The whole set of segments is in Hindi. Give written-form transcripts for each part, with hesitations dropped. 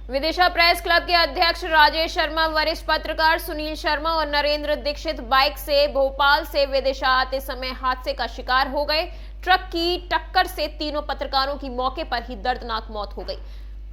विदिशा प्रेस क्लब के अध्यक्ष राजेश शर्मा, वरिष्ठ पत्रकार सुनील शर्मा और नरेंद्र दीक्षित बाइक से भोपाल से विदिशा आते समय हादसे का शिकार हो गए। ट्रक की टक्कर से तीनों पत्रकारों की मौके पर ही दर्दनाक मौत हो गई।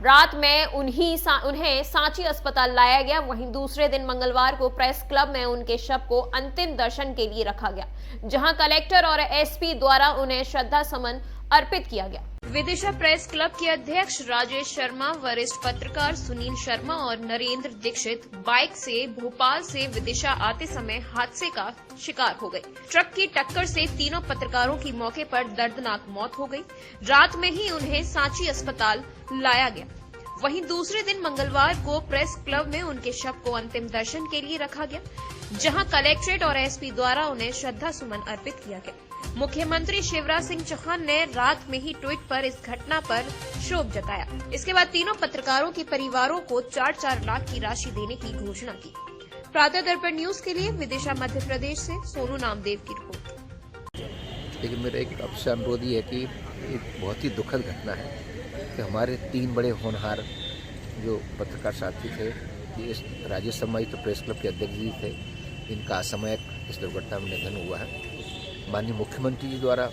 रात में उन्हें सांची अस्पताल लाया गया। वहीं दूसरे दिन मंगलवार को प्रेस क्लब में उनके शव को अंतिम दर्शन के लिए रखा गया, जहां कलेक्टर और एसपी द्वारा उन्हें श्रद्धा सुमन अर्पित किया गया। विदिशा प्रेस क्लब के अध्यक्ष राजेश शर्मा, वरिष्ठ पत्रकार सुनील शर्मा और नरेंद्र दीक्षित बाइक से भोपाल से विदिशा आते समय हादसे का शिकार हो गए। ट्रक की टक्कर से तीनों पत्रकारों की मौके पर दर्दनाक मौत हो गई। रात में ही उन्हें सांची अस्पताल लाया गया। वहीं दूसरे दिन मंगलवार को प्रेस क्लब में उनके शव को अंतिम दर्शन के लिए रखा गया, जहां कलेक्ट्रेट और एसपी द्वारा उन्हें श्रद्धा सुमन अर्पित किया गया। मुख्यमंत्री शिवराज सिंह चौहान ने रात में ही ट्वीट पर इस घटना पर शोक जताया। इसके बाद तीनों पत्रकारों के परिवारों को 4-4 लाख की राशि देने की घोषणा की। प्रातः दर्पण न्यूज के लिए विदिशा मध्य प्रदेश से सोनू नामदेव की रिपोर्ट। लेकिन मेरा एक आपसे अनुरोध है कि एक बहुत ही दुखद घटना है कि हमारे 3 बड़े होनहार जो पत्रकार साथी थे, ये इस राजेश शर्मा तो प्रेस क्लब के अध्यक्ष जी थे, इनका असामयिक इस दुर्घटना में निधन हुआ है। माननीय मुख्यमंत्री जी द्वारा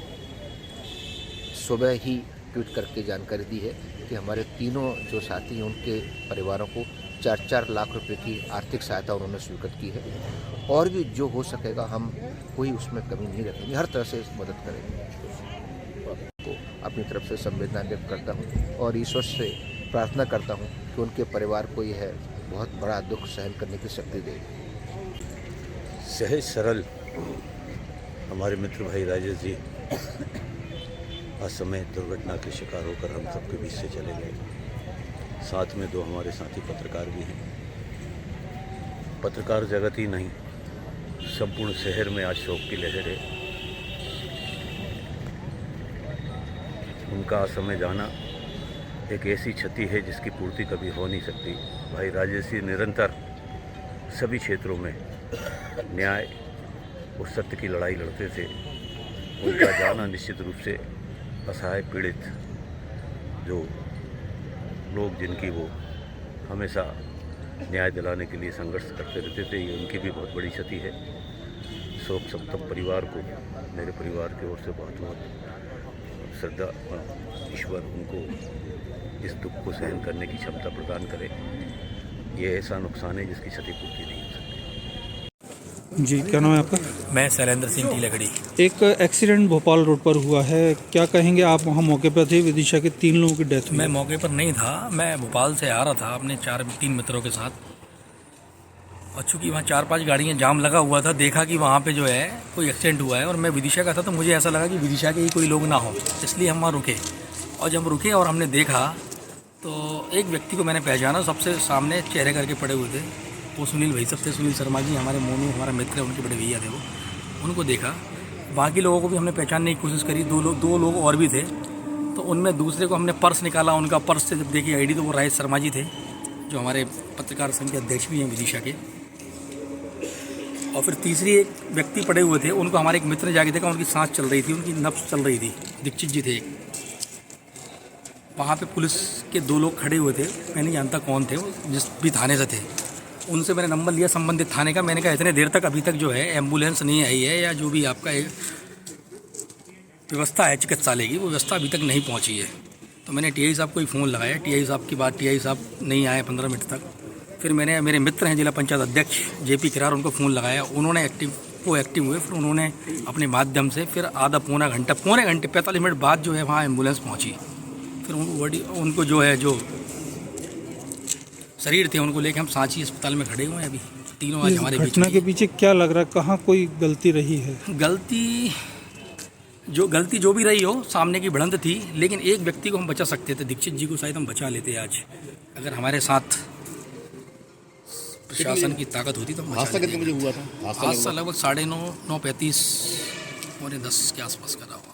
सुबह ही ट्वीट करके जानकारी दी है कि हमारे तीनों जो साथी हैं उनके परिवारों को 4-4 लाख रुपए की आर्थिक सहायता उन्होंने स्वीकृत की है, और भी जो हो सकेगा हम कोई उसमें कमी नहीं रखेंगे, हर तरह से मदद करेंगे। तो अपनी तरफ से संवेदना व्यक्त करता हूँ और ईश्वर से प्रार्थना करता हूँ कि उनके परिवार को यह बहुत बड़ा दुख सहन करने की शक्ति दे। सहज सरल हमारे मित्र भाई राजेश जी असमय दुर्घटना के शिकार होकर हम सबके बीच से चले गए। साथ में 2 हमारे साथी पत्रकार भी हैं। पत्रकार जगत ही नहीं, संपूर्ण शहर में आज शोक की लहर है। उनका असमय जाना एक ऐसी क्षति है जिसकी पूर्ति कभी हो नहीं सकती। भाई राजेश जी निरंतर सभी क्षेत्रों में न्याय और सत्य की लड़ाई लड़ते थे। उनका जाना निश्चित रूप से असहाय पीड़ित जो लोग जिनकी वो हमेशा न्याय दिलाने के लिए संघर्ष करते रहते थे, ये उनकी भी बहुत बड़ी क्षति है। शोक संतप्त परिवार को मेरे परिवार की ओर से बहुत बहुत श्रद्धा। ईश्वर उनको इस दुख को सहन करने की क्षमता प्रदान करे। ये ऐसा नुकसान है जिसकी क्षतिपूर्ति नहीं हो सकती। जी, क्या नाम है आपका? मैं शैलेंद्र सिंह टीलगढ़ी। एक एक्सीडेंट भोपाल रोड पर हुआ है, क्या कहेंगे आप? वहाँ मौके पर थे, विदिशा के 3 लोगों की डेथ हुई। मैं मौके पर नहीं था, मैं भोपाल से आ रहा था अपने 3 मित्रों के साथ, और चूँकि वहाँ 4-5 गाड़ियाँ जाम लगा हुआ था, देखा कि वहाँ पे जो है कोई एक्सीडेंट हुआ है और मैं विदिशा का था, तो मुझे ऐसा लगा कि विदिशा के ही कोई लोग ना हो, इसलिए हम वहाँ रुके। और जब रुके और हमने देखा तो एक व्यक्ति को मैंने पहचाना, सबसे सामने चेहरे करके पड़े हुए थे, वो सुनील भाई सब थे, सुनील शर्मा जी, हमारे मोनू हमारा मित्र है, उनके बड़े भैया थे वो। उनको देखा, बाकी लोगों को भी हमने पहचानने की कोशिश करी। 2 लोग और भी थे, तो उनमें दूसरे को हमने पर्स निकाला, उनका पर्स से जब देखी आईडी तो वो राजेश शर्मा जी थे, जो हमारे पत्रकार संघ के अध्यक्ष भी हैं विदिशा के। और फिर तीसरी एक व्यक्ति पड़े हुए थे, उनको हमारे एक मित्र ने जाके देखा, उनकी सांस चल रही थी, उनकी नब्ज चल रही थी। दीक्षित जी थे। वहाँ पे पुलिस के 2 लोग खड़े हुए थे, मैं नहीं जानता कौन थे, वो जिस भी थाने से थे। उनसे मैंने नंबर लिया संबंधित थाने का। मैंने कहा इतने देर तक अभी तक जो है एम्बुलेंस नहीं आई है, या जो भी आपका एक व्यवस्था है चिकित्सालय की, वो व्यवस्था अभी तक नहीं पहुंची है। तो मैंने टीआई साहब को ही फ़ोन लगाया। टीआई साहब की बात, टीआई साहब नहीं आए 15 मिनट तक। फिर मैंने, मेरे मित्र हैं जिला पंचायत अध्यक्ष जेपी किरार, उनको फ़ोन लगाया। उन्होंने एक्टिव हुए। फिर उन्होंने अपने माध्यम से फिर पौने घंटे 45 मिनट बाद जो है वहाँ एम्बुलेंस पहुँची। फिर उनको जो है जो शरीर थे उनको लेके हम सांची अस्पताल में खड़े हुए हैं अभी। तीनों आज हमारे बीच। घटना के पीछे क्या लग रहा है, कहाँ कोई गलती रही है? गलती जो भी रही हो, सामने की भिड़ंत थी, लेकिन एक व्यक्ति को हम बचा सकते थे। दीक्षित जी को शायद हम बचा लेते आज, अगर हमारे साथ प्रशासन की ताकत होती तो हम बचा लेते। कितने बजे हुआ था? हादसा लगभग 9:35 और 10 के आसपास का रहा।